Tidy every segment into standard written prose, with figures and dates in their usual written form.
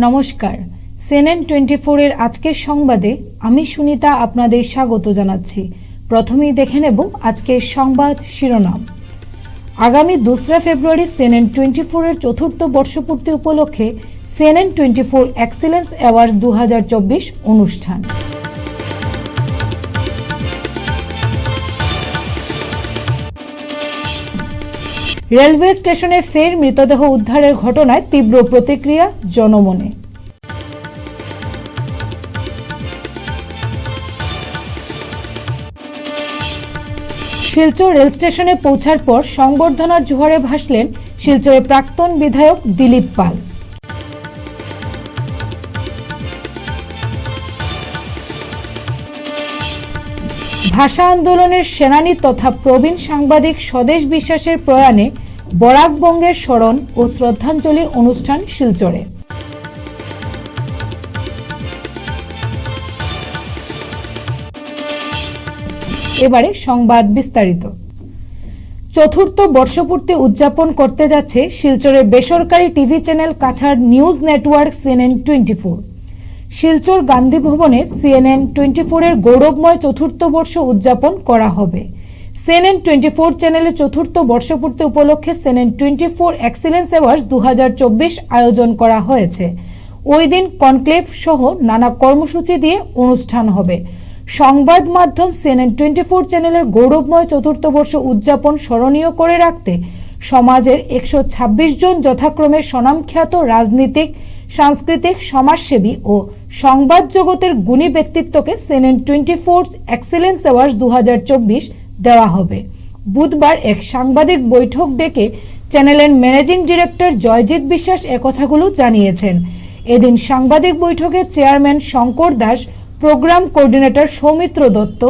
নমস্কার, CNN24 এর আজকের সংবাদে আমি সুনিতা আপনাদের স্বাগত জানাচ্ছি। প্রথমেই দেখে নেব আজকের সংবাদ শিরোনাম। আগামী 2 ফেব্রুয়ারি CNN24 এর চতুর্থ বর্ষপূর্তি উপলক্ষে CNN24 এক্সিলেন্স অ্যাওয়ার্ডস 2024 অনুষ্ঠান। রেলওয়ে স্টেশনে ফের মৃতদেহ উদ্ধারের ঘটনায় তীব্র প্রতিক্রিয়া জনমনে। শিলচর রেল স্টেশনে পৌঁছার পর সংবর্ধনার জোয়ারে ভাসলেন শিলচরের প্রাক্তন বিধায়ক দিলীপ পাল। ভাষা আন্দোলনের সেনানী তথা প্রবীণ সাংবাদিক স্বদেশ বিশ্বাসের প্রয়াণে বরাকবঙ্গের স্মরণ ও শ্রদ্ধাঞ্জলি অনুষ্ঠান শিলচরে। এবারে সংবাদ বিস্তারিত। চতুর্থ বর্ষপূর্তি উদযাপন করতে যাচ্ছে শিলচরের বেসরকারি TV channel Cachar news network CNN24। Silchar Gandhi ভবনে CNN24 এর গৌরবময় চতুর্থ বর্ষ উদযাপন করা হবে। CNN24 চ্যানেলের চতুর্থ বর্ষপূর্তি উপলক্ষে CNN24 এক্সিলেন্স অ্যাওয়ার্ডস 2024 আয়োজন করা হয়েছে। ওই দিন কনক্লেভ সহ নানা কর্মসূচি দিয়ে অনুষ্ঠান হবে। সংবাদ মাধ্যম CNN24 চ্যানেলের গৌরবময় চতুর্থ বর্ষ উদযাপন স্মরণীয় করে রাখতে সমাজের 126 জন যথাক্রমে স্বনামখ্যাত রাজনীতিক, সাংস্কৃতিক, সমাজসেবী ও সংবাদ জগতের গুণী ব্যক্তিত্বকে CNN24 এক্সিলেন্স অ্যাওয়ার্ডস 2024 দেওয়া হবে। বুধবার এক সাংবাদিক বৈঠক ডেকে চ্যানেলের ম্যানেজিং ডিরেক্টর জয়জিৎ বিশ্বাস একথাগুলো জানিয়েছেন। এদিন সাংবাদিক বৈঠকে chairman Shankar Das, program coordinator Soumitra Dutta,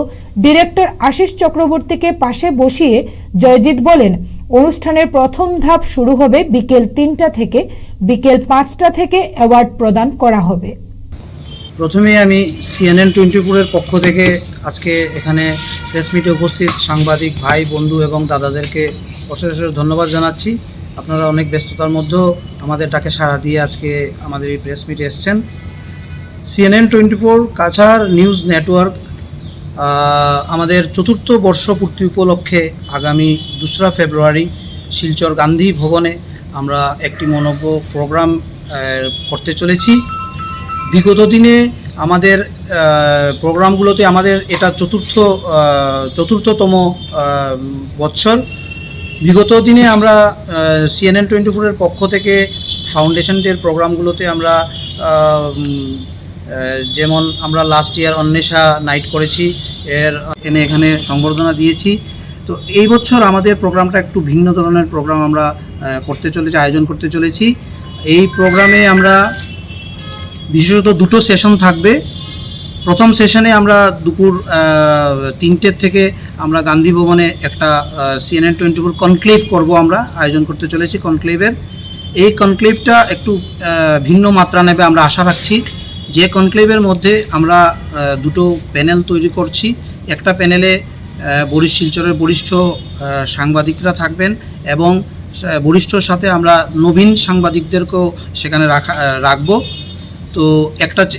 director Ashish চক্রবর্তীকে পাশে বসিয়ে জয়জিৎ বলেন, অনুষ্ঠানের প্রথম ধাপ শুরু হবে বিকেল 3টা থেকে, বিকেল 5টা থেকে অ্যাওয়ার্ড প্রদান করা হবে। প্রথমে আমি CNN24 এর পক্ষ থেকে আজকে এখানে প্রেস মিটে উপস্থিত সাংবাদিক ভাই, বন্ধু এবং দাদাদেরকে অশেষ ধন্যবাদ জানাচ্ছি। আপনারা অনেক ব্যস্ততার মধ্যেও আমাদের ডাকে সাড়া দিয়ে আজকে আমাদের এই প্রেস মিটে এসেছেন। CNN24 কাছাড় নিউজ নেটওয়ার্ক আমাদের চতুর্থ বর্ষপূর্তি উপলক্ষে আগামী 2 ফেব্রুয়ারি শিলচর গান্ধী ভবনে আমরা একটি মনোজ্ঞ প্রোগ্রাম করতে চলেছি। বিগত দিনে আমাদের প্রোগ্রামগুলোতে আমাদের এটা চতুর্থতম বৎসর। বিগত দিনে আমরা CNN24 এর পক্ষ থেকে ফাউন্ডেশন ডের প্রোগ্রামগুলোতে আমরা যেমন আমরা লাস্ট ইয়ার অন্বেষা নাইট করেছি, এখানে সংবর্ধনা দিয়েছি। তো এই বছর আমাদের প্রোগ্রামটা একটু ভিন্ন ধরনের প্রোগ্রাম আমরা আয়োজন করতে চলেছি। এই প্রোগ্রামে আমরা বিশেষত দুটো সেশন থাকবে। প্রথম সেশনে আমরা দুপুর 3টের থেকে আমরা গান্ধী ভবনে একটা CNN24 কনক্লেভ আমরা আয়োজন করতে চলেছি। কনক্লেভের এই কনক্লেভটা একটু ভিন্ন মাত্রা নেবে আমরা আশা রাখছি। যে কনক্লেভের মধ্যে আমরা দুটো প্যানেল তৈরি করছি। একটা প্যানেলে শিলচরের বরিষ্ঠ সাংবাদিকরা থাকবেন এবং বরিষ্ঠর সাথে আমরা নবীন সাংবাদিকদেরকেও সেখানে রাখবো। তো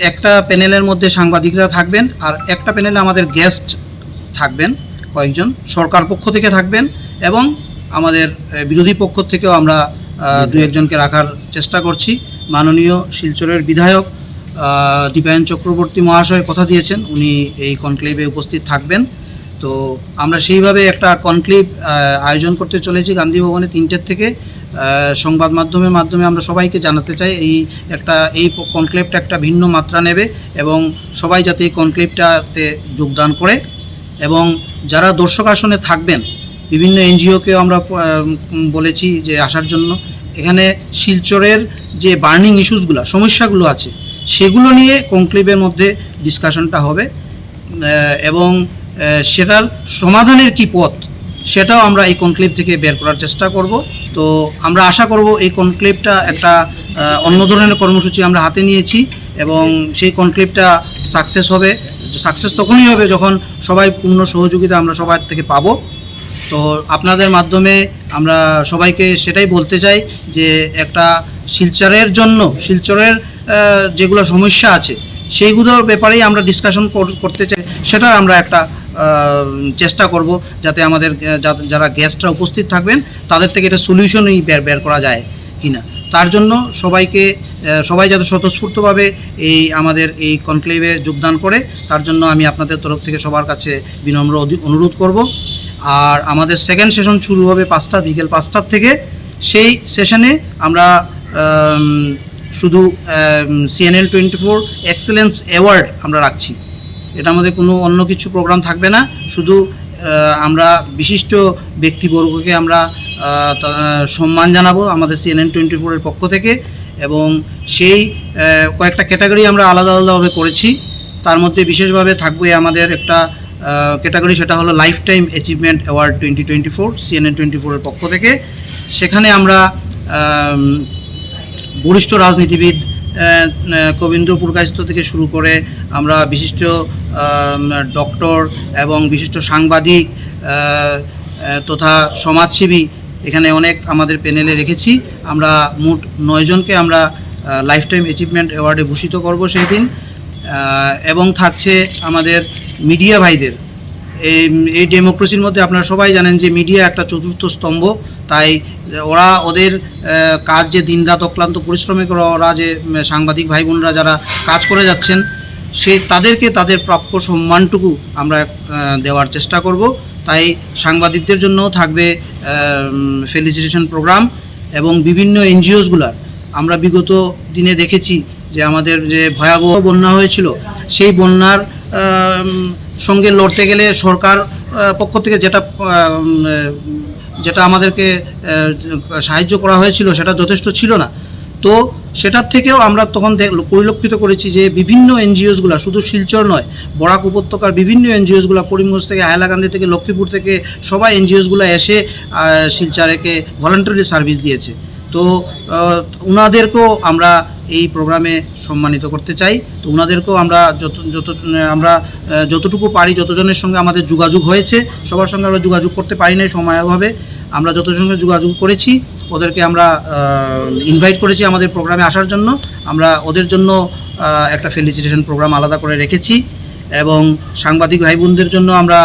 একটা প্যানেলের মধ্যে সাংবাদিকরা থাকবেন আর একটা প্যানেলে আমাদের গেস্ট থাকবেন, কয়েকজন সরকার পক্ষ থেকে থাকবেন এবং আমাদের বিরোধী পক্ষ থেকেও আমরা 2-1 জনকে রাখার চেষ্টা করছি। মাননীয় শিলচরের বিধায়ক দীপায়ন চক্রবর্তী মহাশয় কথা দিয়েছেন, উনি এই কনক্লেভে উপস্থিত থাকবেন। তো আমরা সেইভাবে একটা কনক্লেভ আয়োজন করতে চলেছি গান্ধী ভবনে 3টের থেকে। সংবাদ মাধ্যমের মাধ্যমে আমরা সবাইকে জানাতে চাই এই কনক্লেভটা একটা ভিন্ন মাত্রা নেবে এবং সবাই যাতে এই কনক্লেভটাতে যোগদান করে। এবং যারা দর্শক আসনে থাকবেন, বিভিন্ন NGOকেও আমরা বলেছি যে আসার জন্য। এখানে শিলচরের যে বার্নিং ইস্যুসগুলো, সমস্যাগুলো আছে, সেগুলো নিয়ে কনক্লেভের মধ্যে ডিসকাশনটা হবে এবং সেটার সমাধানের কি পথ সেটাও আমরা এই কনক্লেভ থেকে বের করার চেষ্টা করব। তো আমরা আশা করব এই কনক্লেভটা একটা অন্য ধরনের কর্মসূচি আমরা হাতে নিয়েছি এবং সেই কনক্লেভটা সাকসেস তখনই হবে যখন সবাই পূর্ণ সহযোগিতা আমরা সবার থেকে পাবো। তো আপনাদের মাধ্যমে আমরা সবাইকে সেটাই বলতে চাই যে একটা শিলচরের জন্য, শিলচরের যেগুলো সমস্যা আছে সেইগুলোর ব্যাপারেই আমরা ডিসকাশন করতে চাই। সেটা আমরা একটা চেষ্টা করব যাতে আমাদের যারা গেস্টরা উপস্থিত থাকবেন তাদের থেকে এটা সলিউশনই বের করা যায় কিনা। তার জন্য সবাই যাতে স্বতঃস্ফূর্তভাবে আমাদের এই কনক্লেভে যোগদান করে, তার জন্য আমি আপনাদের তরফ থেকে সবার কাছে বিনম্র অনুরোধ করব। আর আমাদের সেকেন্ড সেশন শুরু হবে বিকেল 5টার থেকে। সেই সেশনে আমরা শুধু CNL 24 এক্সেলেন্স অ্যাওয়ার্ড আমরা রাখছি। এটার মধ্যে কোনো অন্য কিছু প্রোগ্রাম থাকবে না, শুধু আমরা বিশিষ্ট ব্যক্তিবর্গকে আমরা সম্মান জানাবো আমাদের CNL 24-এর পক্ষ থেকে। এবং সেই কয়েকটা ক্যাটাগরি আমরা আলাদা আলাদাভাবে করেছি। তার মধ্যে বিশেষভাবে থাকবে আমাদের একটা ক্যাটাগরি, সেটা হলো life time achievement award 2024 CNL 24-এর পক্ষ থেকে। সেখানে আমরা বরিষ্ঠ রাজনীতিবিদ কবীন্দ্র পুরকায়স্থ থেকে শুরু করে আমরা বিশিষ্ট ডক্টর এবং বিশিষ্ট সাংবাদিক তথা সমাজসেবী এখানে অনেক আমাদের প্যানেলে রেখেছি। আমরা মোট 9 জনকে আমরা লাইফ টাইম অ্যাচিভমেন্ট অ্যাওয়ার্ডে ভূষিত করব সেই দিন। এবং থাকছে আমাদের মিডিয়া ভাইদের। এই ডেমোক্রেসির মধ্যে আপনারা সবাই জানেন যে মিডিয়া একটা চতুর্থ স্তম্ভ। তাই ওদের কাজ যে দিনরাত অক্লান্ত পরিশ্রমে করে ওরা যে সাংবাদিক ভাই বোনরা যারা কাজ করে যাচ্ছেন তাদেরকে তাদের প্রাপ্য সম্মানটুকু আমরা দেওয়ার চেষ্টা করব। তাই সাংবাদিকদের জন্যও থাকবে ফেলিসিটেশন প্রোগ্রাম। এবং বিভিন্ন এনজিওসগুলার আমরা বিগত দিনে দেখেছি যে আমাদের যে ভয়াবহ বন্যা হয়েছিল, সেই বন্যার সঙ্গে লড়তে গেলে সরকার পক্ষ থেকে যেটা আমাদেরকে সাহায্য করা হয়েছিল সেটা যথেষ্ট ছিল না। তো সেটার থেকেও আমরা তখন পরিলক্ষিত করেছি যে বিভিন্ন এনজিওসগুলো, শুধু শিলচর নয়, বরাক উপত্যকার বিভিন্ন এনজিওসগুলো, করিমগঞ্জ থেকে, হাইলাকান্দি থেকে, লক্ষ্মীপুর থেকে সবাই এনজিওসগুলো এসে শিলচরকে ভলান্টারি সার্ভিস দিয়েছে। তো ওনাদেরকেও আমরা এই প্রোগ্রামে সম্মানিত করতে চাই। তো ওনাদেরকেও আমরা যতটুকু পারি, যতজনের সঙ্গে আমাদের যোগাযোগ হয়েছে, সবার সঙ্গে আমরা যোগাযোগ করতে পারি নাই সময়ের অভাবে, আমরা যতজনের সঙ্গে যোগাযোগ করেছি ওদেরকে আমরা ইনভাইট করেছি আমাদের প্রোগ্রামে আসার জন্য। আমরা ওদের জন্য একটা ফেলিসিটেশন প্রোগ্রাম আলাদা করে রেখেছি এবং সাংবাদিক ভাই বোনদের জন্য আমরা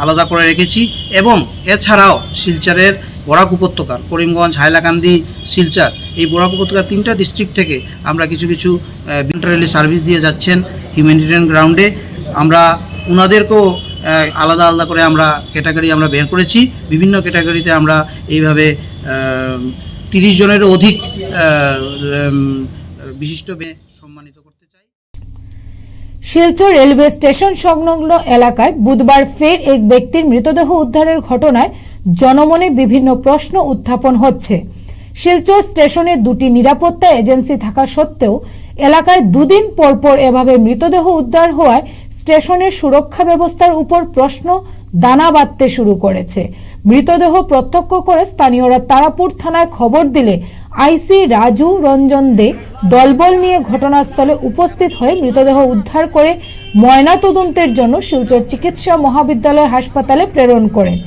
আলাদা করে রেখেছি। এবং এছাড়াও শিলচরের বরাক উপত্যকার, করিমগঞ্জ, হাইলাকান্দি, শিলচর, এই বরাক উপত্যকার 3টা ডিস্ট্রিক্ট থেকে আমরা কিছু ভলান্টারি সার্ভিস দিয়ে যাচ্ছেন হিউম্যানিটেরিয়ান গ্রাউন্ডে। আমরা ওনাদেরকেও আলাদা আলাদা করে আমরা ক্যাটাগরি আমরা বের করেছি। বিভিন্ন ক্যাটাগরিতে আমরা এইভাবে 30 জনেরও অধিক বিশিষ্ট সম্মানিত করতে চাই। শিলচর রেলওয়ে স্টেশন সংলগ্ন এলাকায় বুধবার ফের এক ব্যক্তির মৃতদেহ উদ্ধারের ঘটনায় জনমনে বিভিন্ন প্রশ্ন উত্থাপন হচ্ছে। শিলচর স্টেশনে 2টি নিরাপত্তা এজেন্সি থাকা সত্ত্বেও এলাকায় 2 দিন পরপর এভাবে মৃতদেহ উদ্ধার হওয়ায় স্টেশনের সুরক্ষা ব্যবস্থার উপর প্রশ্ন দানা বাঁধতে শুরু করেছে। মৃতদেহ প্রত্যক্ষ করে স্থানীয়রা তারাপুর থানায় খবর দিলে আইসি রাজু রঞ্জন দে দলবল নিয়ে ঘটনাস্থলে উপস্থিত হয়ে মৃতদেহ উদ্ধার করে ময়নাতদন্তের জন্য শিলচর চিকিৎসা মহাবিদ্যালয় হাসপাতালে প্রেরণ করেন।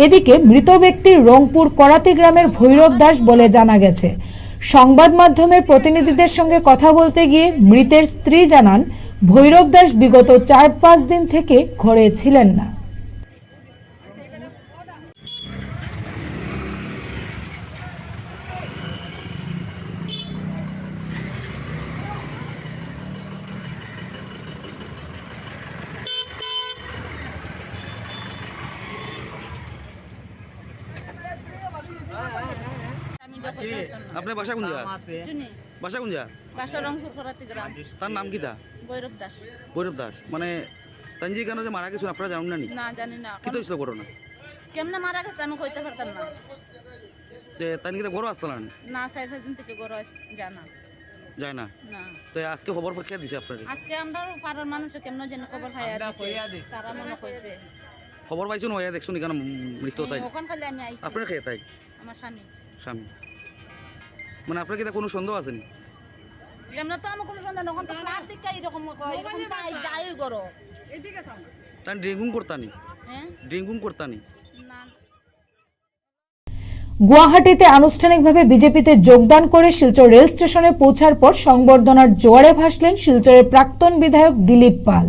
এদিকে মৃত ব্যক্তির রংপুর করাতি গ্রামের ভৈরব দাস বলে জানা গেছে। সংবাদ মাধ্যমের প্রতিনিধিদের সঙ্গে কথা বলতে গিয়ে মৃতের স্ত্রী জানান, ভৈরব দাস বিগত 4-5 দিন থেকে ঘরে ছিলেন না। আপনার বাসা কোন জায়গা? বাসা কোন জায়গা? বাসা রংপুর করাতি গ্রাম। তার নাম কি তা? ভৈরব দাস। ভৈরব দাস মানে তানজি কেন যে মারা গেছে আপনারা জানেন না নি? না জানি না। কি তো হইছিল ঘটনা? কেমনে মারা গেছে আমি কইতে পারতাম না। তে তানি কি বড় আসতো না? না 4,000 থেকে গড় জানা যায় না। না। তো আজকে খবর পাখি দিছে আপনারা? আজকে আমরা পাড়ার মানুষ কেমনে জানি খবর পাইয়া দিছে। তারা মনে কইছে। খবর পাইছুন হইয়া দেখছুন কেন মৃত্যু তাই? ওখান খালি আমি আইছি। আপনারা খেয়ে তাই? আমার স্বামী। স্বামী। মানে আপনার কি কোনো সন্দেহ আছে নি? কেমনে তো আমার কোনো সন্দেহ নখন তো প্লাস্টিক কাই এরকম কই এরকম তাই যাই করো। এদিকে থাম। তাই ড্রিঙ্কিং করতানি? হ্যাঁ? ড্রিঙ্কিং করতানি? না। গুয়াহাটিতে আনুষ্ঠানিকভাবে বিজেপিতে যোগদান করে শিলচর রেল স্টেশনে পৌঁছার পর সংবর্ধনার জোয়ারে ভাসলেন শিলচরের প্রাক্তন বিধায়ক দিলীপ পাল।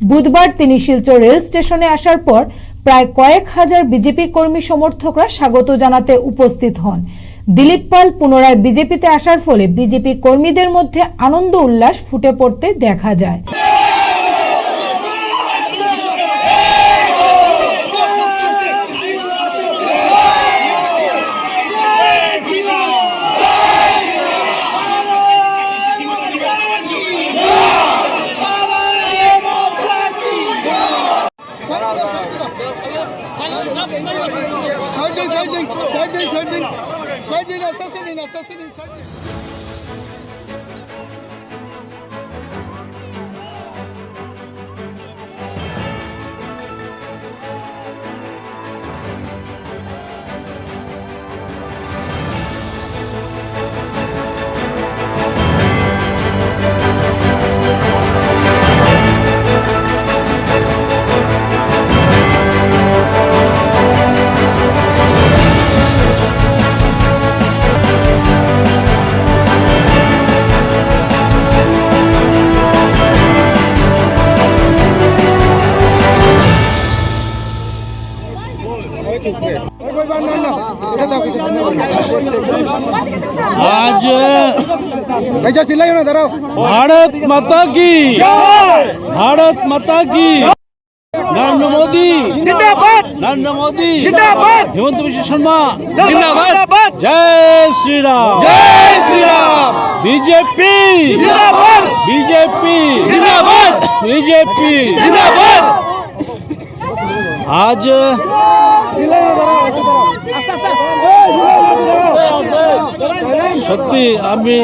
বুধবার তিনি শিলচর রেল স্টেশনে আসার পর প্রায় কয়েক হাজার বিজেপি কর্মী সমর্থকরা স্বাগত জানাতে উপস্থিত হন। দিলীপ পাল পুনরায় বিজেপিতে আসার ফলে বিজেপি কর্মীদের মধ্যে আনন্দ উল্লাস ফুটে পড়তে দেখা যায়। आज भारत माता की भारत माता की नरेंद्र मोदी जिंदाबाद, नरेंद्र मोदी जिंदाबाद, हेमंत बिश्व शर्मा जिंदाबाद, जय श्री राम, जय श्री राम, बीजेपी जिंदाबाद, बीजेपी जिंदाबाद, बीजेपी जिंदाबाद। आज সত্যি আমি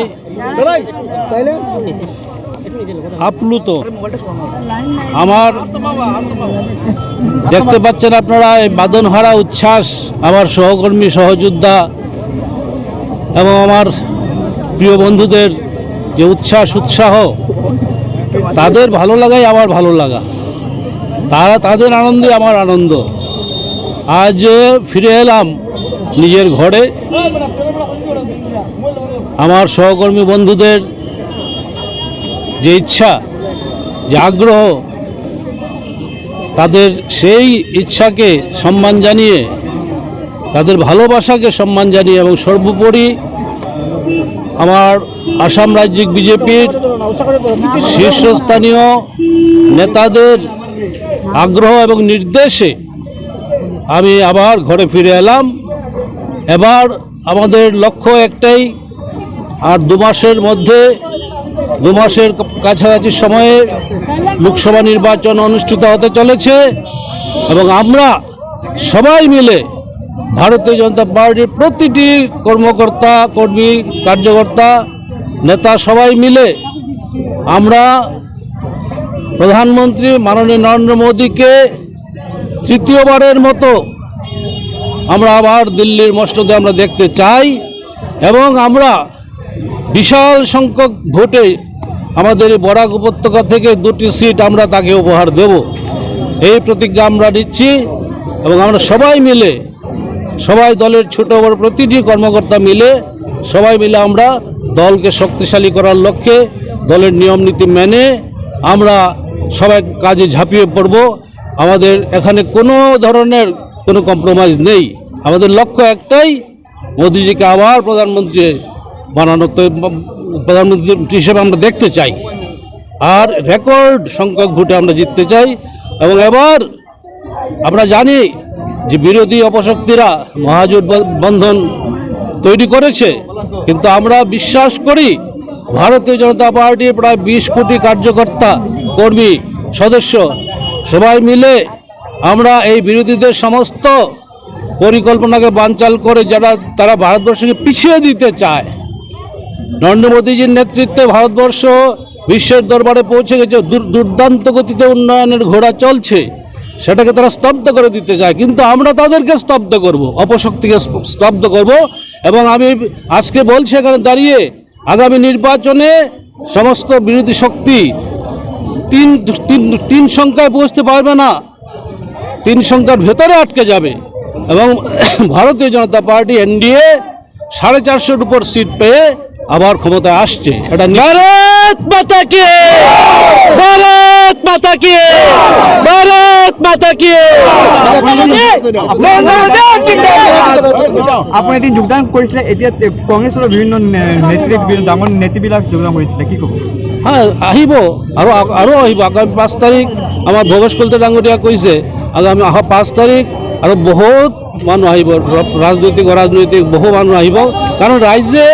আপ্লুত। আমার দেখতে পাচ্ছেন আপনারা এই বাঁধনহারা উচ্ছ্বাস আমার সহকর্মী সহযোদ্ধা এবং আমার প্রিয় বন্ধুদের যে উচ্ছ্বাস উৎসাহ, তাদের ভালো লাগাই আমার ভালো লাগা, তাদের আনন্দে আমার আনন্দ। আজ ফিরে এলাম নিজের ঘরে। আমার সহকর্মী বন্ধুদের যে ইচ্ছা, যে আগ্রহ, তাদের সেই ইচ্ছাকে সম্মান জানিয়ে, তাদের ভালোবাসাকে সম্মান জানিয়ে এবং সর্বোপরি আমার আসাম রাজ্যিক বিজেপির শীর্ষস্থানীয় নেতাদের আগ্রহ এবং নির্দেশে আমি আবার ঘরে ফিরে এলাম। এবার আমাদের লক্ষ্য একটাই, আর 2 মাসের মধ্যে, 2 মাসের কাছাকাছি সময়ে লোকসভা নির্বাচন অনুষ্ঠিত হতে চলেছে এবং আমরা সবাই মিলে ভারতীয় জনতা পার্টির প্রতিটি কর্মকর্তা, কর্মী, কার্যকর্তা, নেতা সবাই মিলে আমরা প্রধানমন্ত্রী মাননীয় নরেন্দ্র মোদীকে তৃতীয়বারের মতো আমরা আবার দিল্লির মসনদে আমরা দেখতে চাই এবং আমরা বিশাল সংখ্যক ভোটে আমাদের বরাক উপত্যকা থেকে 2টি সিট আমরা তাকে উপহার দেব, এই প্রতিজ্ঞা আমরা নিচ্ছি। এবং আমরা সবাই মিলে, সবাই দলের ছোট বড় প্রতিটি কর্মকর্তা মিলে, সবাই মিলে আমরা দলকে শক্তিশালী করার লক্ষ্যে দলের নিয়ম নীতি মেনে আমরা সবাই কাজে ঝাঁপিয়ে পড়ব। আমাদের এখানে কোনো ধরনের কোনো কম্প্রোমাইজ নেই। আমাদের লক্ষ্য একটাই, মোদিজিকে আবার প্রধানমন্ত্রী বানানো, প্রধানমন্ত্রী হিসেবে আমরা দেখতে চাই, আর রেকর্ড সংখ্যক ভোটে আমরা জিততে চাই। এবং এবার আমরা জানি যে বিরোধী অপশক্তিরা মহাজোট বন্ধন তৈরি করেছে, কিন্তু আমরা বিশ্বাস করি ভারতীয় জনতা পার্টির প্রায় 20 কোটি কার্যকর্তা, কর্মী, সদস্য সবাই মিলে আমরা এই বিরোধীদের সমস্ত পরিকল্পনাকে বানচাল করে তারা ভারতবর্ষকে পিছিয়ে দিতে চায়। নরেন্দ্র মোদীজির নেতৃত্বে ভারতবর্ষ বিশ্বের দরবারে পৌঁছে গেছে, দুর্দান্ত গতিতে উন্নয়নের ঘোড়া চলছে, সেটাকে তারা স্তব্ধ করে দিতে চায়। কিন্তু আমরা তাদেরকে স্তব্ধ করব, অপশক্তিকে স্তব্ধ করব। এবং আমি আজকে বলছি এখানে দাঁড়িয়ে, আগামী নির্বাচনে সমস্ত বিরোধী শক্তি তিন সংখ্যায় পৌঁছতে পারবে না, 3 সংখ্যার ভেতরে আটকে যাবে। এবং ভারতীয় জনতা পার্টি এনডিএ 450-এর উপর সিট পেয়ে আবার ক্ষমতায় আসছে। এটা ভারত মাতা কি, ভারত মাতা কি, ভারত মাতা কি। আপুনি এদিন যোগদান কৰিছিলে, এতিয়া কংগ্ৰেছৰ বিভিন্ন ডাঙৰ নেতৃবিলাক যোগদান কৰিছিলে, কি ক'ব? হ্যাঁ, আহিব আৰু আহিব। আগামী 5 তাৰিখ আমাৰ ভৱেশ কলিতা ডাঙৰীয়া কৈছে আগামী 5 তাৰিখ আৰু বহুত মানুহ আহিব, ৰাজনৈতিক বহু মানুহ আহিব। কাৰণ ৰাইজে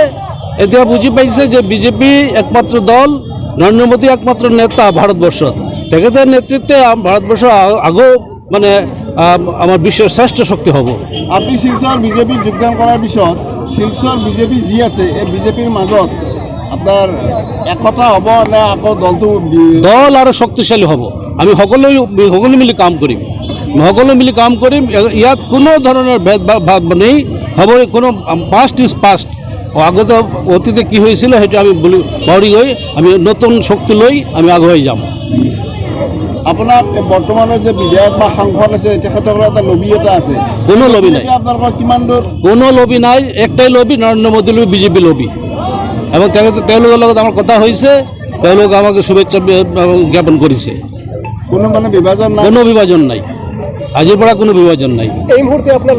এতিয়া বুজি পাইছে যে বিজেপি একমাত্ৰ দল, নৰেন্দ্ৰ মোদী একমাত্ৰ নেতা ভাৰতবৰ্ষত। তেখেতৰ নেতৃত্বে ভাৰতবৰ্ষ আগেও মানে আমাৰ বিশ্বৰ শ্ৰেষ্ঠ শক্তি হ'ব। আপুনি শিলচৰ বিজেপিত যোগদান কৰাৰ পিছত শিলচৰ বিজেপি যি আছে এই বিজেপিৰ মাজত আপোনাৰ একতা হ'ব নে আকৌ দলটো দল আৰু শক্তিশালী হ'ব? আমি সকলো মিলি কাম কৰিম, ইয়াত কোনো ধৰণৰ ভেদভাৱ নেই হ'ব। কোনো পাষ্ট ইজ পাষ্ট। আগতে অতীতে কি হৈছিল সেইটো আমি পাহৰি গৈ আমি নতুন শক্তি লৈ আমি আগুৱাই যাম। আপোনাক বৰ্তমানৰ যে বিধায়ক বা সাংসদ আছে তেখেতৰ এটা লবি এটা আছে, কোনো লবি নাই, আপোনালোকৰ কিমান দূৰ? কোনো লবি নাই, একটাই lobby, Narendra Modi lobby, BJP lobby. এবং তেওঁলোকৰ লগত আমাৰ কথা হৈছে, তেওঁলোক আমাকে শুভেচ্ছা জ্ঞাপন কৰিছে। কোনো মানে বিভাজন নাই? কোনো বিভাজন নাই, আজিৰ পৰা কোনো বিভাজন নাই। এই মুহূর্তে আপনার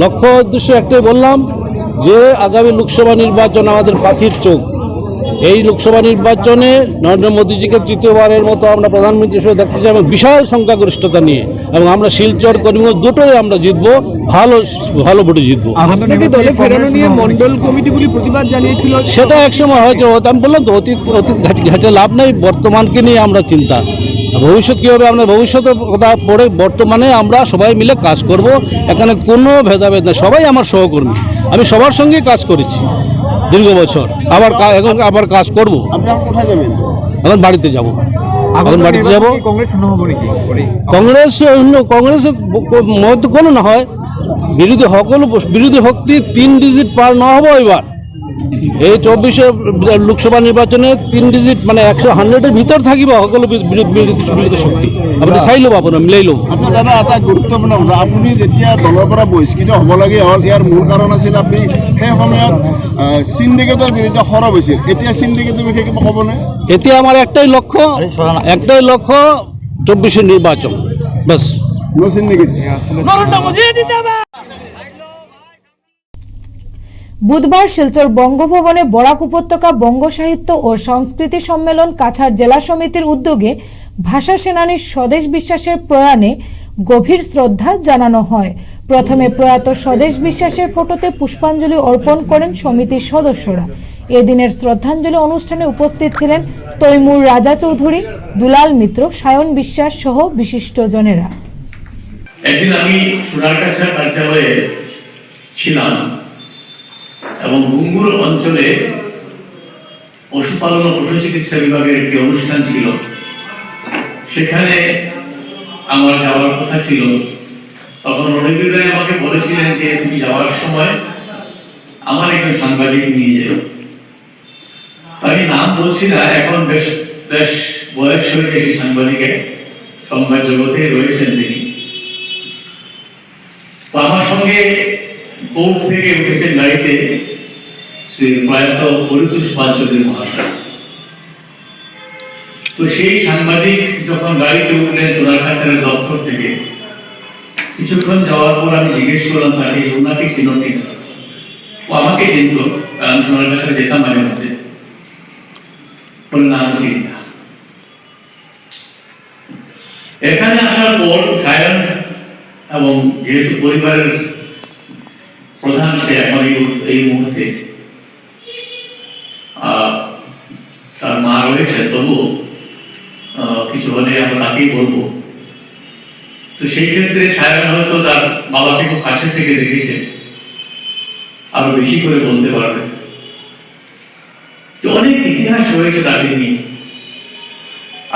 লক্ষ্য উদ্দেশ্য একটাই বললাম যে আগামী লোকসভা নির্বাচন আমাদের পাখির চোখ। এই লোকসভা নির্বাচনে নরেন্দ্র মোদীজিকে তৃতীয়বারের মতো আমরা প্রধানমন্ত্রী হিসেবে দেখতে চাই এবং বিশাল সংখ্যাগরিষ্ঠতা নিয়ে, এবং আমরা শিলচর করিমগঞ্জ দুটোই আমরা জিতবো, ভালো ভোটে জিতবো। দলে ফেরানো নিয়ে মন্ডল কমিটিগুলি প্রতিবাদ জানিয়েছিল, সেটা একসময় হয়েছে, আমি বললাম তো অতীত ঘাটে লাভ নেই, বর্তমানকে নিয়ে আমরা চিন্তা। ভবিষ্যৎ কী হবে আমরা ভবিষ্যতের কথা পড়ে, বর্তমানে আমরা সবাই মিলে কাজ করব। এখানে কোনো ভেদাভেদ নেই, সবাই আমার সহকর্মী, আমি সবার সঙ্গেই কাজ করেছি দীর্ঘ বছর, এখন আবার কাজ করব। আপনারা কোথায় যাবেন? এখন বাড়িতে যাব, কংগ্রেসের মত কোনো না হয়, বিরোধী শক্তি 3 ডিজিট পার না হবো এবার। এই 24 লোকসভা নির্বাচনে 3 ডিজিট মানে 100-এর ভিতর থাকিব সকলো বিরোধী শক্তি। আপনি চাই ল'ব, আপোনাৰ মিলাই ল'ব। আচ্ছা দাদা, এটা গুৰুত্বপূৰ্ণ কথা, আপুনি যেতিয়া দলৰ পৰা বহিষ্কৃত হ'ব লাগে হ'ল, ইয়াৰ মূল কাৰণ আছিল আপুনি সেই সময়ত চিণ্ডিকেটৰ বিৰুদ্ধে সৰব হৈছিল। এতিয়া চিণ্ডিকেটৰ বিষয়ে কিবা ক'বনে? এতিয়া আমাৰ একটাই লক্ষ্য 24 নির্বাচন, বাস। No syndicate. বুধবার শিলচর বঙ্গভবনে বরাক উপত্যকা বঙ্গ সাহিত্য ও সংস্কৃতি সম্মেলন কাছাড় জেলা সমিতির উদ্যোগে ভাষা সেনানীর স্বদেশ বিশ্বাসের প্রয়াণে গভীর শ্রদ্ধা জানানো হয়। প্রথমে প্রয়াত স্বদেশ বিশ্বাসের ফটোতে পুষ্পাঞ্জলি অর্পণ করেন সমিতির সদস্যরা। এদিনের শ্রদ্ধাঞ্জলি অনুষ্ঠানে উপস্থিত ছিলেন তৈমুর রাজা চৌধুরী, দুলাল মিত্র, সায়ন বিশ্বাস সহ বিশিষ্টজনেরা। একদিন আমি সোনারগাছা কার্যালয়ে ছিলাম এবং গুঙ্গুর অঞ্চলে পশুপালন ও পশু চিকিৎসা বিভাগের একটি অনুষ্ঠান ছিল। সেখানে আমার যাওয়ার কথা ছিল। তখন রণবীর রায় আমাকে বলেছিলেন যে তুমি যাওয়ার সময় আমার একজন সাংবাদিক নিয়ে যাও। আমি নাম বলছি না, এখন বেশ বয়স হয়ে গেছে সাংবাদিকের, সংবাদ জগতে রয়েছেন তিনি। তো আমার সঙ্গে কোর্ট থেকে উঠেছেন গাড়িতে শ্রী প্রয়াত পরিতোষ পাল চৌধুরী মহাশয়। তো সেই সাংবাদিক যখন গাড়িতে উঠলেন সোনারগাছার দপ্তর থেকে, কিছুক্ষণ যাওয়ার পর আমি জিজ্ঞেস করলাম তাকে ওনাকে চিনো কিনা। ও আমাকে চিনত, কারণ সোনারগাছায় যেতাম মাঝে মধ্যে। বললেন আমি চিনি না। এখানে আসার পর সায়ন এবং যেহেতু পরিবারের প্রধান সে এখন এই মুহূর্তে, তার মা রয়েছে, তবু কিছু হলে আমরা তাকেই বলবো। তো সেই ক্ষেত্রে সায়ন হয়তো তার বাবাকে খুব কাছে থেকে দেখেছে, আরো বেশি করে বলতে পারবে। তো অনেক ইতিহাস রয়েছে তাকে নিয়ে।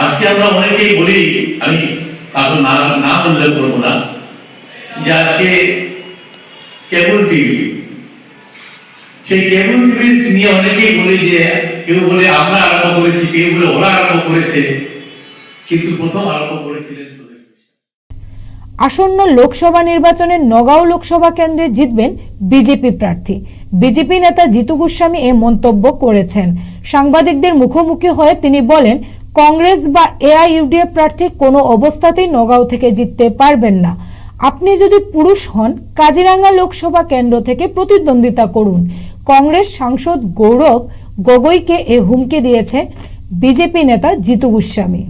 আজকে আমরা অনেকেই বলি, আমি কারো নাম উল্লেখ করবো না, যে আজকে কেবল টিভি, সেই কেবল টিভি নিয়ে অনেকেই বলি যে কেউ বলে আমরা আরম্ভ করেছি, কেউ বলে ওরা আরম্ভ করেছে, কিন্তু প্রথম আরম্ভ করেছিলেন। আসন্ন লোকসভা নির্বাচনে নগাঁও লোকসভা কেন্দ্রে জিতবেন বিজেপি প্রার্থী। বিজেপি নেতা জিতু গোস্বামী এই মন্তব্য করেছেন। সাংবাদিকদের মুখোমুখি হয়ে তিনি বলেন, কংগ্রেস বা এআইইউডিএফ প্রার্থী কোনো অবস্থাতেই নগাঁও থেকে জিততে পারবেন না। আপনি যদি পুরুষ হন, কাজিরাঙ্গা লোকসভা কেন্দ্র থেকে প্রতিদ্বন্দ্বিতা করুন। কংগ্রেস সাংসদ গৌরব গগৈকে এই হুমকি দিয়েছে বিজেপি নেতা জিতু গোস্বামী।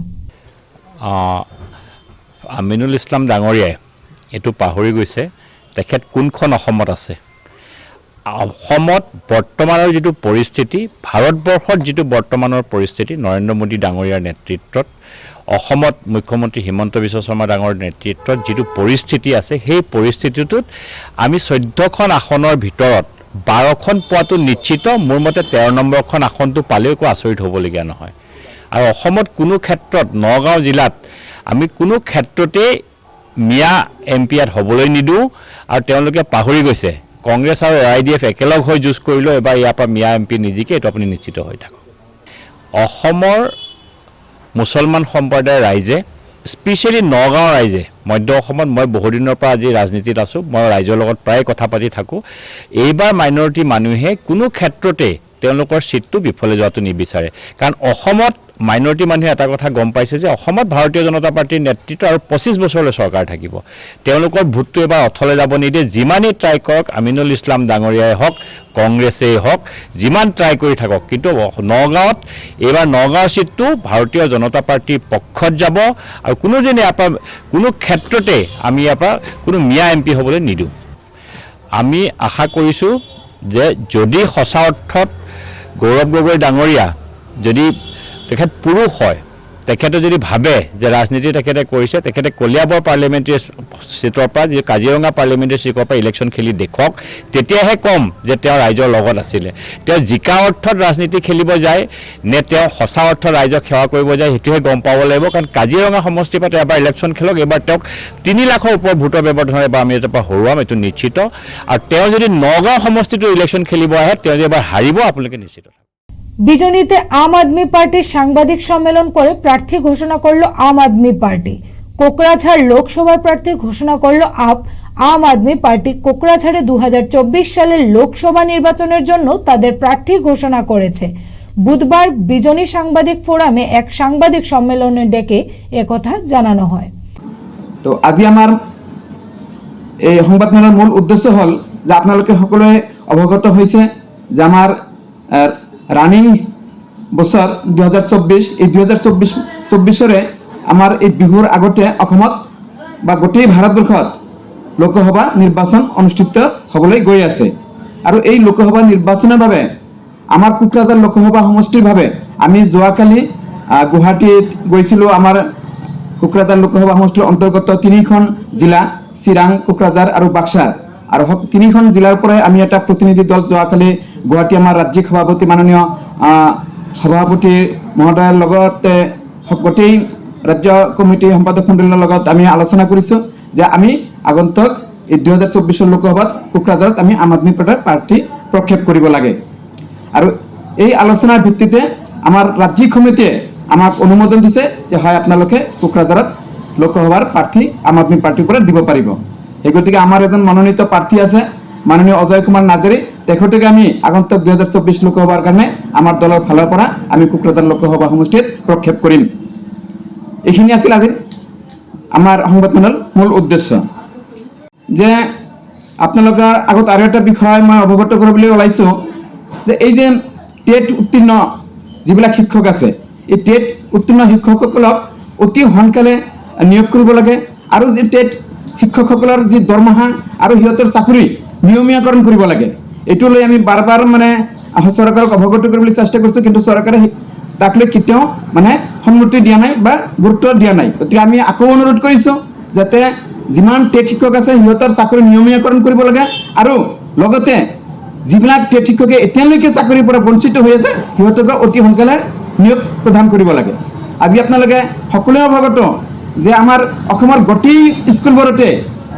আমিনুল ইছলাম ডাঙৰীয়াই এইটো পাহৰি গৈছে তেখেত কোনখন অসমত আছে। অসমত বৰ্তমানৰ যিটো পৰিস্থিতি, ভাৰতবৰ্ষত যিটো বৰ্তমানৰ পৰিস্থিতি, নৰেন্দ্ৰ মোদী ডাঙৰীয়াৰ নেতৃত্বত, অসমত মুখ্যমন্ত্ৰী হিমন্ত বিশ্ব শৰ্মা ডাঙৰ নেতৃত্বত যিটো পৰিস্থিতি আছে, সেই পৰিস্থিতিটোত আমি 14খন আসনৰ ভিতৰত 12খন পোৱাটো নিশ্চিত। মোৰ মতে 13 নম্বৰখন আসনটো পালেও একো আচৰিত হ'বলগীয়া নহয়। আৰু অসমত কোনো ক্ষেত্ৰত, নগাঁও জিলাত আমি কোনো ক্ষেত্ৰতে মিয়া MP ইয়াত হ'বলৈ নিদিওঁ। আৰু তেওঁলোকে পাহৰি গৈছে, কংগ্ৰেছ আৰু AIDF একেলগ হৈ যুঁজ কৰিলেও এবাৰ ইয়াৰ পৰা মিয়া MP নিজিকে, এইটো আপুনি নিশ্চিত হৈ থাকক। অসমৰ মুছলমান সম্প্ৰদায়ৰ ৰাইজে, স্পেচিয়েলি নগাঁও ৰাইজে, মধ্য অসমত মই বহুদিনৰ পৰা আজি ৰাজনীতিত আছোঁ, মই ৰাইজৰ লগত প্ৰায় কথা পাতি থাকোঁ। এইবাৰ মাইনৰিটি মানুহে কোনো ক্ষেত্ৰতে তেওঁলোকৰ ছিটটো বিফলে যোৱাটো নিবিচাৰে। কাৰণ অসমত মাইনৰিটি মানুহে এটা কথা গম পাইছে যে অসমত ভাৰতীয় জনতা পাৰ্টীৰ নেতৃত্ব আৰু 25 বছৰলৈ চৰকাৰ থাকিব। তেওঁলোকৰ ভোটটো এবাৰ অথলে যাব নিদিয়ে। যিমানেই ট্ৰাই কৰক, আমিনুল ইছলাম ডাঙৰীয়াই হওক, কংগ্ৰেছেই হওক, যিমান ট্ৰাই কৰি থাকক, কিন্তু নগাঁৱত এইবাৰ নগাঁও ছিটটো ভাৰতীয় জনতা পাৰ্টীৰ পক্ষত যাব। আৰু কোনোদিনে ইয়াৰ পৰা কোনো ক্ষেত্ৰতে আমি ইয়াৰ পৰা কোনো মিয়া MP হ'বলৈ নিদিওঁ। আমি আশা কৰিছোঁ যে যদি সঁচা অৰ্থত গৌৰৱ গগৈ ডাঙৰীয়া যদি তেখেত পুৰুষ হয়, তেখেতে যদি ভাবে যে ৰাজনীতি তেখেতে কৰিছে, তেখেতে কলিয়াবৰ পাৰ্লিয়ামেণ্টাৰী ছিটৰ পৰা, যি কাজিৰঙা পাৰ্লিয়ামেণ্টাৰী ছিটৰ পৰা ইলেকশ্যন খেলি দেখুৱাওক, তেতিয়াহে ক'ম যে তেওঁ ৰাইজৰ লগত আছিলে। তেওঁ জিকা অৰ্থত ৰাজনীতি খেলিব যায় নে তেওঁ সঁচা অৰ্থত ৰাইজক সেৱা কৰিব যায়, সেইটোহে গম পাব লাগিব। কাৰণ কাজিৰঙা সমষ্টিৰ পৰা তেওঁ এবাৰ ইলেকশ্যন খেলক, এবাৰ তেওঁক 3 লাখৰ ওপৰত ভোটৰ ব্যৱধানত এবাৰ আমি ইয়াৰ পৰা হৰুৱাম, এইটো নিশ্চিত। আৰু তেওঁ যদি নগাঁও সমষ্টিটো ইলেকশ্যন খেলিব আহে, তেওঁ যে এবাৰ হাৰিব, আপোনালোকে নিশ্চিত। বিজনীতে আম আদমি পার্টির সাংবাদিক সম্মেলন করে প্রার্থী ঘোষণা করলো আম আদমি পার্টি। কোকরাঝাড় লোকসভার প্রার্থী ঘোষণা করলো আম আদমি পার্টি। কোকরাঝাড়ে 2024 সালের লোকসভা নির্বাচনের জন্য তাদের প্রার্থী ঘোষণা করেছে। বুধবার বিজনী সাংবাদিক ফোরামে এক সাংবাদিক সম্মেলনে ডেকে একথা জানানো হয়। তো আজি আমার এই সংবাদমেলৰ মূল উদ্দেশ্য হল যে আপোনালোকে সকলোৱে অৱগত হৈছে যে আমাৰ রানিং বছর 2024, এই 2024 আমার এই বিহুর আগতে অসমত বা গোটেই ভাৰতবৰ্ষত লোকসভা নিৰ্বাচন অনুষ্ঠিত হ'বলৈ গৈ আছে। আৰু এই লোকসভা নিৰ্বাচনৰ বাবে আমাৰ কোকৰাঝাৰ লোকসভা সমষ্টিৰ বাবে আমি যোৱাকালি গুৱাহাটীত গৈছিলোঁ। আমাৰ কোকৰাঝাৰ লোকসভা সমষ্টিৰ অন্তৰ্গত 3খন জিলা, চিৰাং, কোকৰাঝাৰ আৰু বাক্সা, আৰু 3খন জিলাৰ পৰাই আমি এটা প্ৰতিনিধি দল যোৱাকালি গুৱাহাটী আমাৰ ৰাজ্যিক সভাপতি মাননীয় সভাপতি মহোদয়ৰ লগতে গোটেই ৰাজ্য কমিটি সম্পাদক মণ্ডলীৰ লগত আমি আলোচনা কৰিছোঁ যে আমি আগন্তুক এই 2024 লোকসভাত কোকৰাঝাৰত আমি আম আদমি পাৰ্টিৰ প্ৰাৰ্থী প্ৰক্ষেপ কৰিব লাগে। আৰু এই আলোচনাৰ ভিত্তিতে আমাৰ ৰাজ্যিক সমিতিয়ে আমাক অনুমোদন দিছে যে হয় আপোনালোকে কোকৰাঝাৰত লোকসভাৰ প্ৰাৰ্থী আম আদমি পাৰ্টিৰ পৰা দিব পাৰিব। এই গতিকে আমাৰ এজন মনোনীত প্ৰাৰ্থী আছে, মাননীয় অজয় কুমাৰ নাৰ্জাৰী, তেখেতকে আমি আগন্তুক 2024 লোকসভাৰ কাৰণে আমাৰ দলৰ ফালৰ পৰা আমি কোকৰাঝাৰ লোকসভা সমষ্টিত প্ৰক্ষেপ কৰিম। এইখিনি আছিল আজি আমাৰ সংবাদমেলৰ মূল উদ্দেশ্য। যে আপোনালোকৰ আগত আৰু এটা বিষয় মই অৱগত কৰিবলৈ ওলাইছোঁ যে এই যে টেট উত্তীৰ্ণ যিবিলাক শিক্ষক আছে, এই টেট উত্তীৰ্ণ শিক্ষকসকলক অতি সোনকালে নিয়োগ কৰিব লাগে। আৰু যে টেট শিক্ষকসকলৰ যি দৰমহা আৰু সিহঁতৰ চাকৰি নিয়মীয়াকৰণ কৰিব লাগে, এইটো লৈ আমি বাৰ বাৰ চৰকাৰক অৱগত কৰিবলৈ চেষ্টা কৰিছোঁ, কিন্তু চৰকাৰে তাক লৈ কেতিয়াও সন্মতি দিয়া নাই বা গুৰুত্ব দিয়া নাই। গতিকে আমি আকৌ অনুৰোধ কৰিছোঁ যাতে যিমান টেট শিক্ষক আছে সিহঁতৰ চাকৰি নিয়মীয়াকৰণ কৰিব লাগে, আৰু লগতে যিবিলাক টেট শিক্ষকে এতিয়ালৈকে চাকৰিৰ পৰা বঞ্চিত হৈ আছে সিহঁতক অতি সোনকালে নিয়োগ প্ৰদান কৰিব লাগে। আজি আপোনালোকে সকলোৱে অৱগত যে আমাৰ অসমৰ গোটেই স্কুলবোৰতে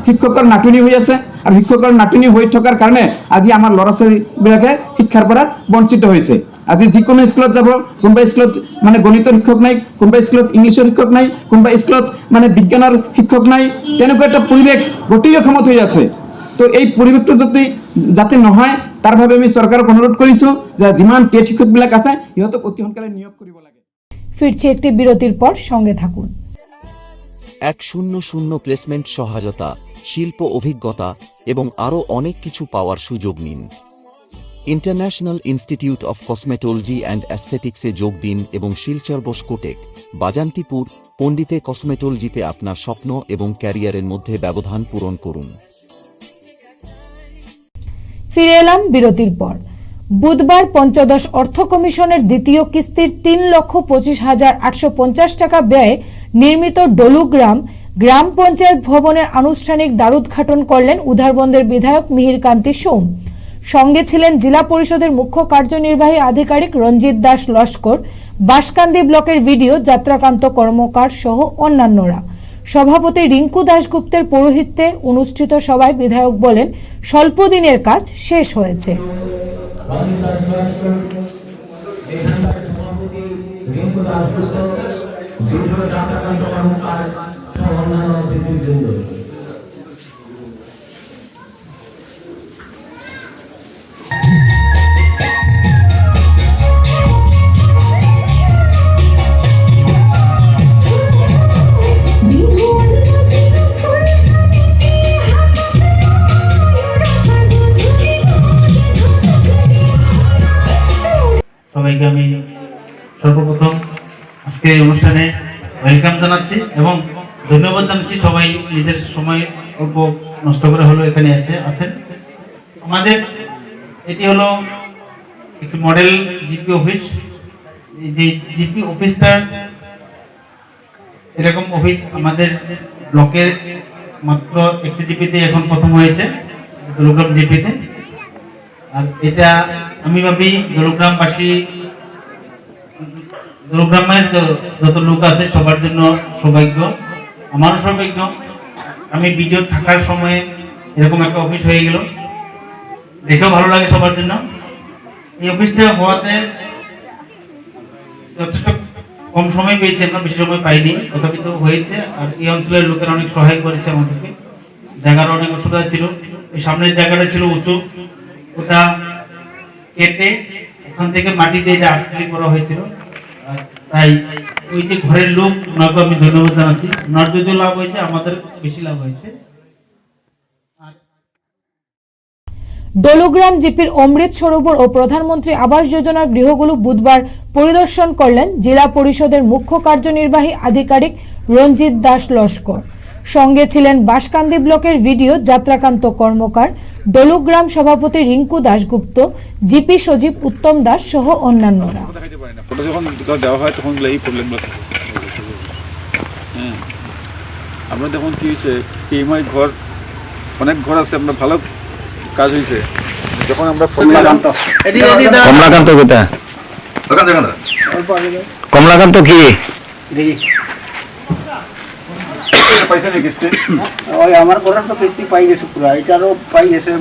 শিক্ষকৰ নাটনি হৈ আছে, আর শিক্ষকৰ নাটনি হৈ থকাৰ কাৰণে আজি আমাৰ ল'ৰা ছোৱালীবিলাকে শিক্ষাৰ পৰা বঞ্চিত হৈছে। আজি যিকোনো স্কুলত যাব, কোনোবা স্কুলত মানে গণিতৰ শিক্ষক নাই, কোনোবা স্কুলত ইংলিছৰ শিক্ষক নাই, কোনোবা স্কুলত মানে বিজ্ঞানৰ শিক্ষক নাই, তেনেকুৱা এটা পৰিৱেশ গোটেই অসমত হৈ আছে। তো এই পৰিৱেশটো যাতে নহয় তাৰ বাবে আমি চৰকাৰক অনুৰোধ কৰিছোঁ যে যিমান টেট শিক্ষকবিলাক আছে সিহঁতক অতি সোনকালে নিয়োগ কৰিব লাগে। ফিরছি একটি বিরতির পর, সঙ্গে থাকুন। 100 প্লেসমেন্ট সহায়তা, শিল্প অভিজ্ঞতা এবং আরও অনেক কিছু পাওয়ার সুযোগ নিন। International Institute of Cosmetology and অ্যাস্থেটিক্সে যোগ দিন এবং শিলচর বসকোটেক, বাজান্তিপুর, পণ্ডিতে কসমেটোলজিতে আপনার স্বপ্ন এবং ক্যারিয়ারের মধ্যে ব্যবধান পূরণ করুন। ফিরে এলাম বিরতির পর। বুধবার পঞ্চদশ অর্থ কমিশনের দ্বিতীয় কিস্তির 3,25,850 টাকা ব্যয়ে নির্মিত ডলুগ্রাম গ্রাম পঞ্চায়েত ভবনের আনুষ্ঠানিক দ্বারোদ্ঘাটন করলেন উধারবন্দের বিধায়ক মিহিরকান্তি সোম। সঙ্গে ছিলেন জেলা পরিষদের মুখ্য কার্যনির্বাহী আধিকারিক রঞ্জিত দাস লস্কর, বাঁশকান্দি ব্লকের ভিডিও যাত্রাকান্ত কর্মকার সহ অন্যান্যরা। সভাপতি রিঙ্কু দাশগুপ্তের পৌরোহিত্যে অনুষ্ঠিত সভায় বিধায়ক বলেন, স্বল্প দিনের কাজ শেষ হয়েছে। সবাইকে আমি সর্বপ্রথম আজকে অনুষ্ঠানে ওয়েলকাম জানাচ্ছি এবং ধন্যবাদ জানাচ্ছি। সবাই নিজের সময় অল্প নষ্ট করে হলো এখানে আছেন। আমাদের এটি হলো একটি মডেল জিপি অফিস। এই যে জিপি অফিসটার এরকম অফিস আমাদের ব্লকের মাত্র একটি জিপিতে এখন প্রথম হয়েছে, দলগ্রাম জিপিতে। আর এটা আমি ভাবি দলগ্রামবাসী, দলগ্রামের যত লোক আছে সবার জন্য সৌভাগ্য, আমারও সৌভাগ্য। আমি ভিডিও থাকার সময়ে এরকম একটা অফিস হয়ে গেল, দেখেও ভালো লাগে সবার জন্য। এই অফিসটা হওয়াতে যথেষ্ট কম সময় পেয়েছি আমরা, বেশি সময় পাইনি, তথাপি তো হয়েছে। আর এই অঞ্চলের লোকেরা অনেক সহায় করেছে আমাদেরকে। জায়গার অনেক অসুবিধা ছিল, এই সামনের জায়গাটা ছিল উঁচু, ওটা কেটে ওখান থেকে মাটিতে এটা আটকালি করা হয়েছিল। তাই ওই যে ঘরের লোক, ওনাকে আমি ধন্যবাদ জানাচ্ছি। ওনার যদিও লাভ হয়েছে, আমাদের বেশি লাভ হয়েছে। ডলুগ্রাম জিপির অমৃত সরোবর ও প্রধানমন্ত্রী আবাস যোজনার গৃহগুলো বুধবার পরিদর্শন করলেন জেলা পরিষদের মুখ্য কার্যনির্বাহী আধিকারিক রঞ্জিত দাস লস্কর। সঙ্গে ছিলেন বাঁশকান্দি ব্লকের ভিডিও যাত্রাকান্ত কর্মকার, ডলুগ্রাম সভাপতি রিঙ্কু দাশগুপ্ত, জিপি সচিব উত্তম দাস সহ অন্যান্যরা। আমরা দেখুন কি হয়েছে, পিএমআই ঘর, অনেক ঘর আছে, আমরা ভালো কাজ হয়েছে। যখন আমরা কমলাকান্ত কোথা? কমলাকান্ত কি পাইছে না কিস্তি? ওই আমার ঘরের তো কিস্তি পাই গেছে পুরা, এটারও পাই গেছে।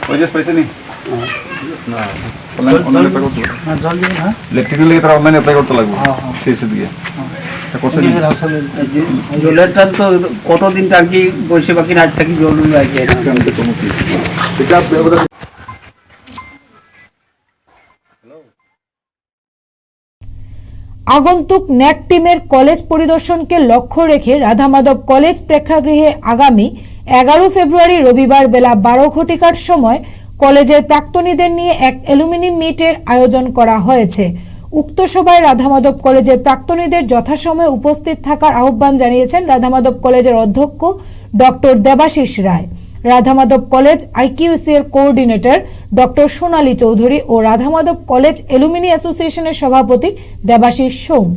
পাইছে নি? ইলেকট্রিকের লেগে তারা অনলাইনে অ্যাপ্লাই করতে লাগবে, সেই দিকে জলেরটা তো কতদিন থাকি বসে, বাকি রাত থাকি জল লাগে। আগন্তুক ন্যাক টিমের কলেজ পরিদর্শনকে লক্ষ্য রেখে রাধামাধব কলেজ প্রেক্ষাগৃহে আগামী 11 ফেব্রুয়ারি রবিবার বেলা 12 ঘটিকার সময় কলেজের প্রাক্তনীদের নিয়ে এক অ্যালুমিনি মিটের আয়োজন করা হয়েছে। উক্ত সভায় রাধামাধব কলেজের প্রাক্তনীদের যথাসময়ে উপস্থিত থাকার আহ্বান জানিয়েছেন রাধামাধব কলেজের অধ্যক্ষ ডক্টর দেবাশিস রায়, রাধামাধব কলেজ আইকিউসি এর কোঅর্ডিনেটর ডক্টর সোনালী চৌধুরী ও রাধামাধব কলেজ অ্যালুমিনি অ্যাসোসিয়েশনের সভাপতি দেবাশিস সোম।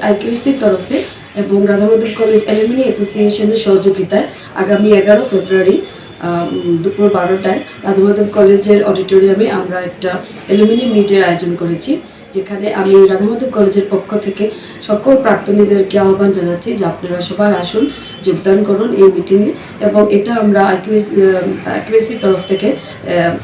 আইকিউসির তরফে এবং রাধামাধব কলেজ অ্যালুমিনি অ্যাসোসিয়েশনের সহযোগিতায় আগামী 11 ফেব্রুয়ারি দুপুর 12টায় রাধামাধব কলেজের অডিটোরিয়ামে আমরা একটা অ্যালুমিনি মিটের আয়োজন করেছি, যেখানে আমি রাধামাধব কলেজের পক্ষ থেকে সকল প্রাক্তনীদেরকে আহ্বান জানাচ্ছি যে আপনারা সবাই আসুন, যোগদান করুন এই মিটিংয়ে। এবং এটা আমরা আইকিউএসির তরফ থেকে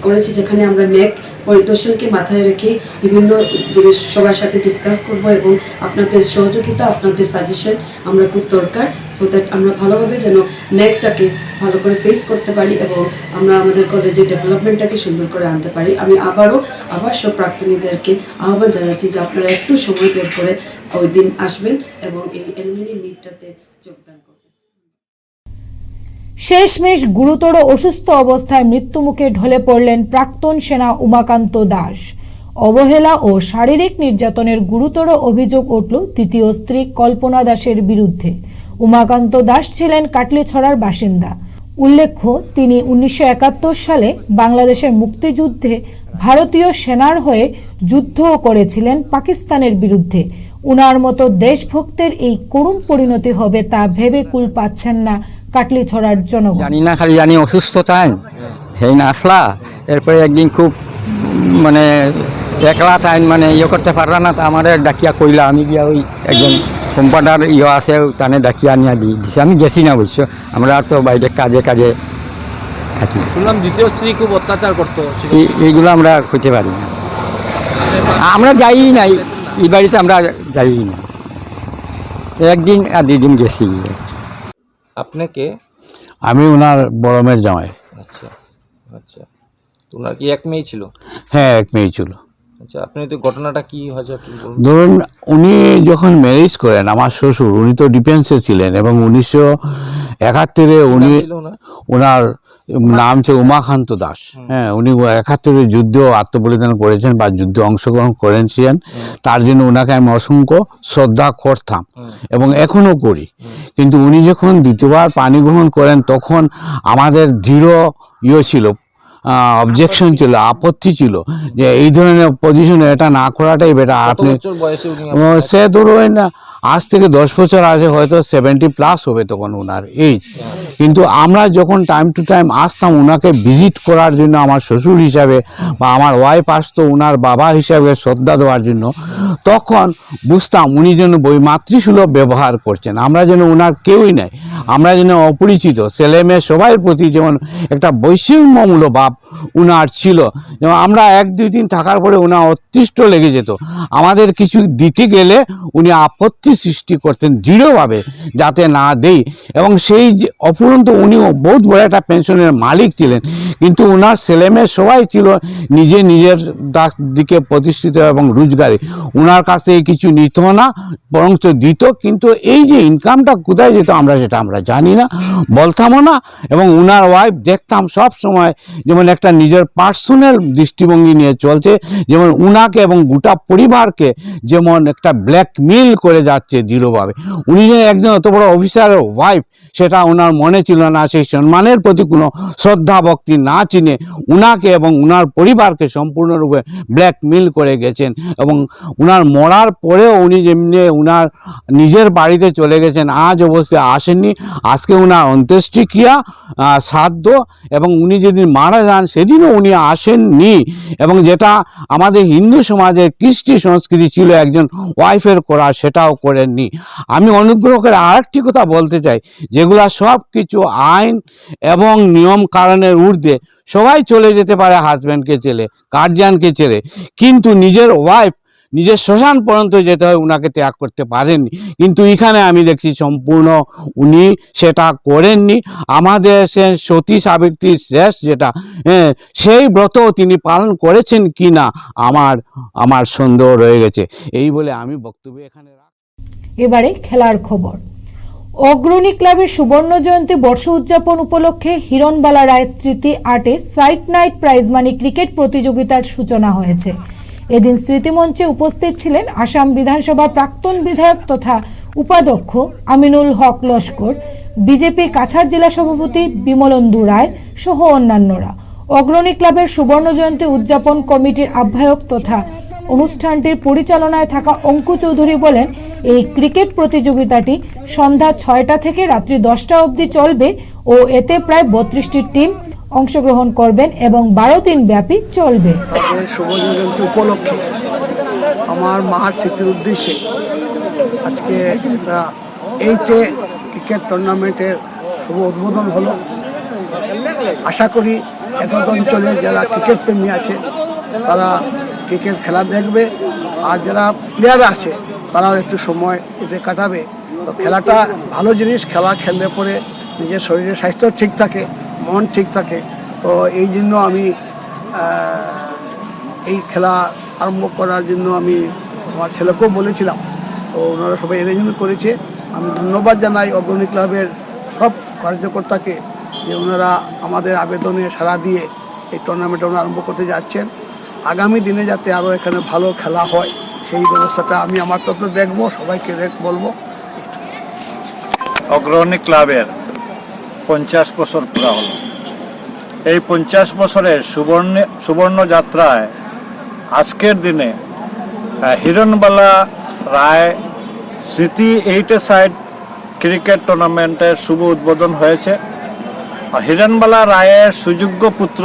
করেছি, যেখানে আমরা নেক পরিদর্শনকে মাথায় রেখে বিভিন্ন জিনিস সবার সাথে ডিসকাস করব এবং আপনাদের সহযোগিতা, আপনাদের সাজেশন আমরা খুব দরকার, সো দ্যাট আমরা ভালোভাবে যেন নেকটাকে ভালো করে ফেস করতে পারি এবং আমরা আমাদের কলেজের ডেভেলপমেন্টটাকে সুন্দর করে আনতে পারি। আমি আবার সব প্রাক্তনীদেরকে আহ্বান জানাচ্ছি যে আপনারা একটু সময় বের করে ওই দিন আসবেন এবং এই অ্যালুমিনি মিটটাতে যোগদান করবেন। শেষমেশ গুরুতর অসুস্থ অবস্থায় মৃত্যুমুখে ঢলে পড়লেন প্রাক্তন সেনা উমাকান্ত দাস। অবহেলা ও শারীরিক নির্যাতনের গুরুতর অভিযোগ উঠল দ্বিতীয় স্ত্রী কল্পনা দাসের বিরুদ্ধে। উমাকান্ত দাস ছিলেন কাটলিছড়ার বাসিন্দা। উল্লেখ্য, তিনি 1971 সালে বাংলাদেশের মুক্তিযুদ্ধে ভারতীয় সেনার হয়ে যুদ্ধও করেছিলেন পাকিস্তানের বিরুদ্ধে। উনার মতো দেশভক্তের এই করুণ পরিণতি হবে তা ভেবে কুল পাচ্ছেন না কাটলিছড়ার জনগণ। জানি না, খালি জানি অসুস্থ তাই সেই না আসলা। এরপরে একদিন খুব মানে একলা তাই মানে করতে পারলা না, তা আমার ডাকিয়া কইলা, আমি গিয়া ওই একজন কোম্পাউন্ডার আছে তানে ডাকিয়া নিয়ে দিছে। আমি গেছি না অবশ্য, আমরা তো বাইরে কাজে থাকি। শুনলাম দ্বিতীয় স্ত্রী খুব অত্যাচার করতো। এইগুলো আমরা করতে পারি না, আমরা যাই না এই বাড়িতে, আমরা যাই না। একদিন আর 2 দিন গেছি। আপনাকে? আমি ওনার বড় মেয়ের জামাই। আচ্ছা আচ্ছা, তো ওনার কি এক মেয়ে ছিল? হ্যাঁ, এক মেয়ে ছিল। আচ্ছা, আপনি তো ঘটনাটা কি হয়েছে একটু বলুন। ধরুন, উনি যখন ম্যারেজ করেন, আমার শ্বশুর, উনি তো ডিফেন্সে ছিলেন এবং 1971 উনি, ওনার নাম হচ্ছে উমাকান্ত দাস। হ্যাঁ, উনি 71 যুদ্ধ আত্মবলিদান করেছেন বা যুদ্ধে অংশগ্রহণ করেছিলেন। তার জন্য ওনাকে আমি অসংখ্য শ্রদ্ধা করতাম এবং এখনো করি। কিন্তু উনি যখন দ্বিতীয়বার পানি গ্রহণ করেন, তখন আমাদের দৃঢ় ছিল, অবজেকশন ছিল, আপত্তি ছিল যে এই ধরনের পজিশনে এটা না করাটাই বেটার। আপনি সে ধরুন আজ থেকে 10 বছর আগে হয়তো 70+ হবে তখন ওনার এজ। কিন্তু আমরা যখন টাইম টু টাইম আসতাম ওনাকে ভিজিট করার জন্য, আমার শ্বশুর হিসাবে বা আমার ওয়াইফ আসতো ওনার বাবা হিসাবে শ্রদ্ধা দেওয়ার জন্য, তখন বুঝতাম উনি যেন মাতৃসুলভ ব্যবহার করছেন। আমরা যেন ওনার কেউই নাই, আমরা যেন অপরিচিত। ছেলে মেয়ে সবার প্রতি যেমন একটা বৈষম্যমূলক ভাব উনার ছিল। যেমন আমরা 1-2 দিন থাকার পরে ওনার অতিষ্ঠ লেগে যেত, আমাদের কিছু দিতে গেলে উনি আপত্তি সৃষ্টি করতেন দৃঢ়ভাবে যাতে না দেই। এবং সেই যে অফুরন্ত, উনিও বহুত বড় একটা পেনশনের মালিক ছিলেন, কিন্তু ওনার ছেলেমেয়ে সবাই ছিল নিজের দিকে প্রতিষ্ঠিত এবং রোজগারে। ওনার কাছ থেকে কিছু নিত না, বরঞ্চ দিত। কিন্তু এই যে ইনকামটা কোথায় যেত সেটা আমরা জানি না, বলতামও না। এবং ওনার ওয়াইফ দেখতাম সব সময় যেমন একটা নিজের পার্সোনাল দৃষ্টিভঙ্গি নিয়ে চলছে, যেমন উনাকে এবং গোটা পরিবারকে যেমন একটা ব্ল্যাকমেইল করে যাচ্ছে দৃঢ়ভাবে। উনি যে একজন অত বড় অফিসারের ওয়াইফ সেটা ওনার মনে ছিল না। সেই সম্মানের প্রতি কোনো শ্রদ্ধা ভক্তি না চিনে উনাকে এবং উনার পরিবারকে সম্পূর্ণরূপে ব্ল্যাকমেইল করে গেছেন। এবং উনার মরার পরেও উনি যেমনি উনার নিজের বাড়িতে চলে গেছেন, আজ অবস্থায় আসেননি। আজকে উনার অন্ত্যেষ্টিক্রিয়া, শ্রাদ্ধ, এবং উনি যেদিন মারা যান সেদিনও উনি আসেননি। এবং যেটা আমাদের হিন্দু সমাজের কৃষ্টি সংস্কৃতি ছিল একজন ওয়াইফের করা, সেটাও করেননি। আমি অনুগ্রহ করে আরেকটি কথা বলতে চাই, যেগুলা সব কিছু আইন এবং নিয়ম কারণের ঊর্ধ্বে। সবাই চলে যেতে পারে হাজব্যান্ডকে ছেড়ে, গার্জিয়ানকে ছেড়ে, কিন্তু নিজের ওয়াইফ নিজের শ্মশান পর্যন্ত যেতে হয়, উনাকে ত্যাগ করতে পারেননি। কিন্তু এখানে আমি দেখছি সম্পূর্ণ উনি সেটা করেননি। আমাদের সে সতী সাবিত্রী শেষ যেটা, সেই ব্রত তিনি পালন করেছেন কি না আমার সন্দেহ রয়ে গেছে। এই বলে আমি বক্তব্য এখানে এবারে খেলার খবর। অগ্রণী ক্লাবের সুবর্ণ জয়ন্তী বর্ষ উদযাপন উপলক্ষে হিরণবালা রায় স্মৃতি eight a side night prize money cricket প্রতিযোগিতার সূচনা হয়েছে। এদিন স্মৃতিমঞ্চে উপস্থিত ছিলেন আসাম বিধানসভার প্রাক্তন বিধায়ক তথা উপাধ্যক্ষ আমিনুল হক লস্কর, বিজেপি কাছাড় জেলা সভাপতি বিমলেন্দু রায় সহ অন্যান্যরা। অগ্রণী ক্লাবের সুবর্ণ জয়ন্তী উদযাপন কমিটির আহ্বায়ক তথা অনুষ্ঠানটির পরিচালনায় থাকা অঙ্কু চৌধুরী বলেন, এই ক্রিকেট প্রতিযোগিতাটি সন্ধ্যা 6টা থেকে রাত্রি 10টা অবধি চলবে ও এতে প্রায় 32টি টিম অংশগ্রহণ করবেন এবং 12 দিন ব্যাপী চলবে। সুবর্ণ জয়ন্তী উপলক্ষে আমার মার স্মৃতির উদ্দেশ্যে আজকে এটা 8 ক্রিকেট টুর্নামেন্টের শুভ উদ্বোধন হলো। আশা করি এতদ অঞ্চলের যারা ক্রিকেট প্রেমী আছে তারা ক্রিকেট খেলা দেখবে, আর যারা প্লেয়ার আছে তারাও একটু সময় এতে কাটাবে। তো খেলাটা ভালো জিনিস, খেলা খেললে পরে নিজের শরীরের স্বাস্থ্য ঠিক থাকে, মন ঠিক থাকে। তো এই জন্য আমি এই খেলা আরম্ভ করার জন্য আমি আমার ছেলেকেও বলেছিলাম, তো ওনারা সবাই অ্যারেঞ্জমেন্ট করেছে। আমি ধন্যবাদ জানাই অগ্রণী ক্লাবের সব কার্যকর্তাকে যে ওনারা আমাদের আবেদনে সাড়া দিয়ে এই টুর্নামেন্ট ওনারা আরম্ভ করতে যাচ্ছেন। আগামী দিনে যাতে আরও এখানে ভালো খেলা হয় সেই ব্যবস্থাটা আমি আমার তরফে দেখবো, সবাইকে বলবো। অগ্রণী ক্লাবের 50 বছর পুরা হলো। এই 50 বছরের সুবর্ণ যাত্রায় আজকের দিনে হিরণবালা রায় স্মৃতি 8-a-side ক্রিকেট টুর্নামেন্টের শুভ উদ্বোধন হয়েছে। হিরণবালা রায়ের সুযোগ্য পুত্র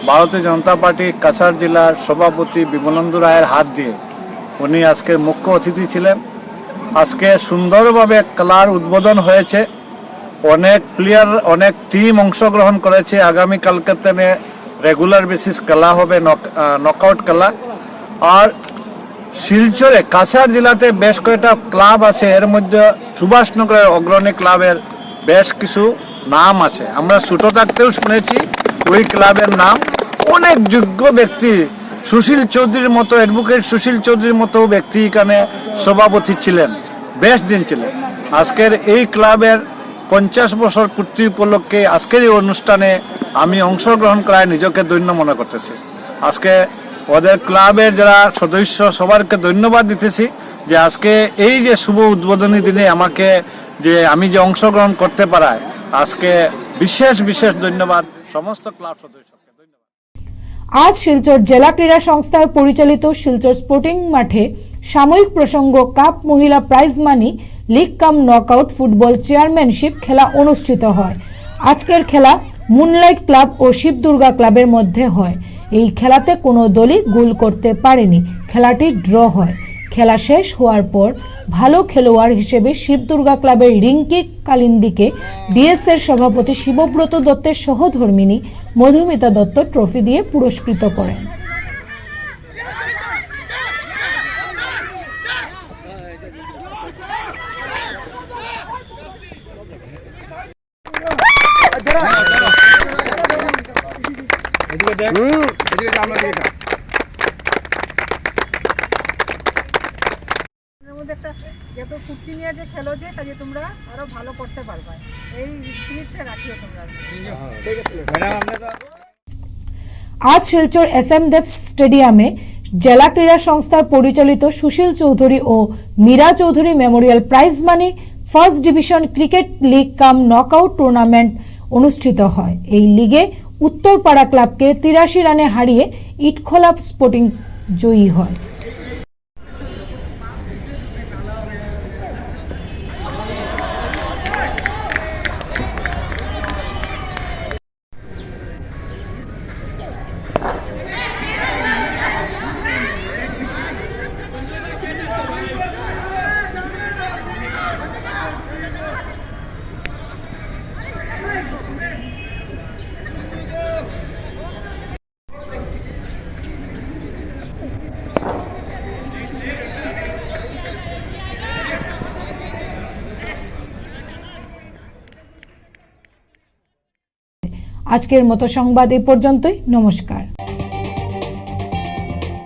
ভারতীয় জনতা পার্টি কাছাড় জেলার সভাপতি বিমলেন্দু রায়ের হাত দিয়ে উনি আজকের মুখ্য অতিথি ছিলেন। আজকে সুন্দরভাবে খেলার উদ্বোধন হয়েছে। অনেক প্লেয়ার, অনেক টিম অংশগ্রহণ করেছে। আগামীকালকে থেকে রেগুলার বেসিস খেলা হবে, নকআউট খেলা। আর শিলচরে কাছাড় জেলাতে বেশ কয়েকটা ক্লাব আছে, এর মধ্যে সুভাষনগরের অগ্রণী ক্লাবের বেশ কিছু নাম আছে। আমরা ছোটো থাকতেও শুনেছি ওই ক্লাবের নাম। অনেক যোগ্য ব্যক্তি, সুশীল চৌধুরীর মতো, অ্যাডভোকেট সুশীল চৌধুরীর মতো ব্যক্তি এখানে সভাপতি ছিলেন, বেশ দিন ছিলেন। আজকের এই ক্লাবের 50 বছর পূর্তি উপলক্ষে আজকের এই অনুষ্ঠানে আমি অংশগ্রহণ করায় নিজেকে ধন্য মনে করতেছি। আজকে ওদের ক্লাবের যারা সদস্য সবারকে ধন্যবাদ দিতেছি যে আজকে এই যে শুভ উদ্বোধনী দিনে আমাকে আমি যে অংশগ্রহণ করতে পারায় আজকে বিশেষ বিশেষ ধন্যবাদ সমস্ত ক্লাব সদস্যকে। ধন্যবাদ। আজ শিলচর জেলা ক্রীড়া সংস্থার পরিচালিত শিলচর স্পোর্টিং মাঠে সাময়িক প্রসঙ্গ কাপ মহিলা prize money league cum knockout football chairmanship খেলা অনুষ্ঠিত হয়। আজকের খেলা মুনলাইট ক্লাব ও শিবদুর্গা ক্লাবের মধ্যে হয়। এই খেলাতে কোনো দলই গোল করতে পারেনি। খেলাটি ড্র হয়। খেলা শেষ হওয়ার পর ভালো খেলোয়াড় হিসেবে শিবদুর্গা ক্লাবের রিঙ্কি কালিন্দিকে ডিএসএর সভাপতি শিবব্রত দত্তের সহধর্মিনী মধুমিতা দত্ত ট্রফি দিয়ে পুরস্কৃত করেন। যত ফুর্তি নিয়ে যে খেলো যে কাজে তোমরা আরো ভালো করতে পারবে, এই স্পিরিটটা রাখিও তোমরা। আজ শিলচর এসএম দেব স্টেডিয়ামে জেলা ক্রীড়া সংস্থার পরিচালিত সুশীল চৌধুরী ও Meera Chowdhury memorial prize money first division cricket league cum knockout tournament অনুষ্ঠিত হয়। এই লিগে উত্তরপাড়া ক্লাবকে 83 রানে হারিয়ে ইটখোলা স্পোর্টিং জয়ী হয়। আজকের মতো সংবাদ এই পর্যন্তই। নমস্কার।